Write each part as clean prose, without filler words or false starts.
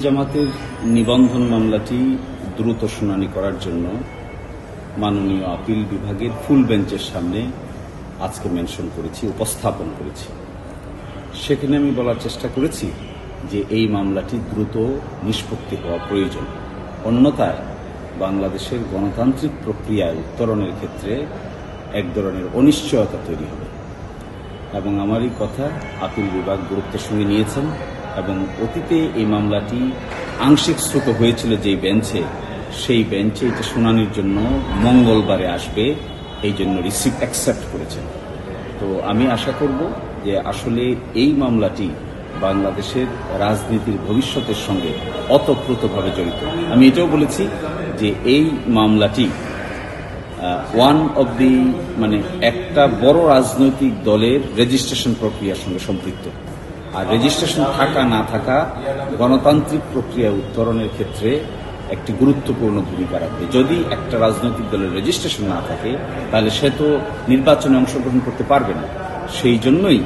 জামাতের নিবন্ধন মামলাটি দ্রুত শুনানি করার জন্য মাননীয় আপিল বিভাগের ফুল বেঞ্চের সামনে আজকে মেনশন করেছি, উপস্থাপন করেছি। সেখানে আমি বলার চেষ্টা করেছি যে এই মামলাটি দ্রুত নিষ্পত্তি হওয়া প্রয়োজন, অন্যথায় বাংলাদেশের গণতান্ত্রিক প্রক্রিয়ায় উত্তরণের ক্ষেত্রে এক ধরনের অনিশ্চয়তা তৈরি হবে এবং আমারই কথা আপিল বিভাগ গুরুত্বের সঙ্গে নিয়েছেন এবং অতীতে এই মামলাটি আংশিক শ্রুত হয়েছিল যেই বেঞ্চে, সেই বেঞ্চে এটা শুনানির জন্য মঙ্গলবারে আসবে, এই জন্য অ্যাকসেপ্ট করেছেন। তো আমি আশা করব যে আসলে এই মামলাটি বাংলাদেশের রাজনীতির ভবিষ্যতের সঙ্গে ওতপ্রোতভাবে জড়িত। আমি এটাও বলেছি যে এই মামলাটি ওয়ান অব দি একটা বড় রাজনৈতিক দলের রেজিস্ট্রেশন প্রক্রিয়ার সঙ্গে সম্পৃক্ত। আর রেজিস্ট্রেশন থাকা না থাকা গণতান্ত্রিক প্রক্রিয়া উত্তরণের ক্ষেত্রে একটি গুরুত্বপূর্ণ ভূমিকা রাখবে। যদি একটা রাজনৈতিক দলের রেজিস্ট্রেশন না থাকে তাহলে সে তো নির্বাচনে অংশগ্রহণ করতে পারবে না। সেই জন্যই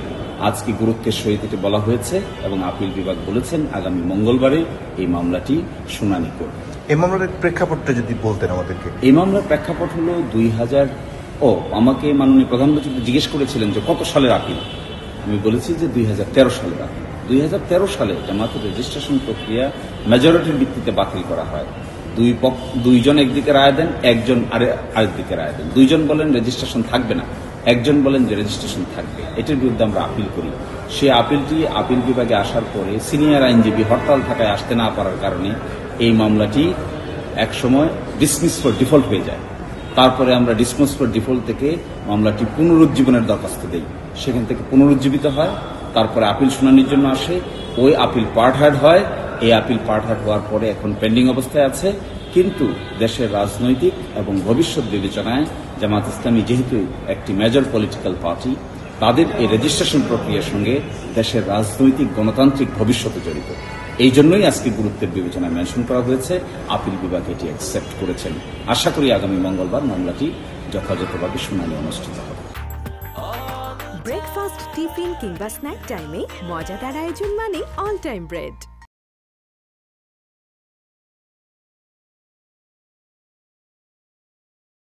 আজকে গুরুত্বের সহিত এটি বলা হয়েছে এবং আপিল বিভাগ বলেছেন আগামী মঙ্গলবারে এই মামলাটি শুনানি করবে। এই মামলার প্রেক্ষাপটটা যদি বলতেন আমাদেরকে। এই মামলার প্রেক্ষাপট হলো আমাকে মাননীয় প্রধানমন্ত্রী জিজ্ঞেস করেছিলেন যে কত সালের আপিল। আমি বলেছি যে 2013 সালের আপিল। 2013 সালে জামাতের রেজিস্ট্রেশন প্রক্রিয়া মেজরিটির ভিত্তিতে বাতিল করা হয়। দুইজন একদিকে রায় দেন, একজন আরেকদিকে রায় দেন। দুইজন বলেন রেজিস্ট্রেশন থাকবে না, একজন বলেন যে রেজিস্ট্রেশন থাকবে। এটার বিরুদ্ধে আমরা আপিল করি। সেই আপিলটি আপিল বিভাগে আসার পরে সিনিয়র আইনজীবী হরতাল থাকায় আসতে না পারার কারণে এই মামলাটি একসময় ডিসমিস ফর ডিফল্ট হয়ে যায়। তারপরে আমরা ডিসমিস ফর ডিফল্ট থেকে মামলাটি পুনরুজ্জীবনের দরখাস্ত দেই, সেখান থেকে পুনরুজ্জীবিত হয়, তারপরে আপিল শুনানির জন্য আসে, ওই আপিল পার্ট হার্ড হয়। এই আপিল পার্ট হার্ড হওয়ার পরে এখন পেন্ডিং অবস্থায় আছে। কিন্তু দেশের রাজনৈতিক এবং ভবিষ্যৎ বিবেচনায় জামাত ইসলামী যেহেতু একটি মেজর পলিটিক্যাল পার্টি, তাদের এই রেজিস্ট্রেশন প্রক্রিয়ার সঙ্গে দেশের রাজনৈতিক গণতান্ত্রিক ভবিষ্যতে জড়িত। এই জন্যই আজকে গুরুত্বের বিবেচনায় মেনশন করা হয়েছে। আপিল বিভাগ এটি অ্যাকসেপ্ট করেছেন। আশা করি আগামী মঙ্গলবার মামলাটি যথাযথভাবে শুনানি অনুষ্ঠিত হবে। ব্রেকফাস্ট, টিফিন কিংবা স্ন্যাক টাইমে মজাদার আয়োজন মানে অল টাইম ব্রেড।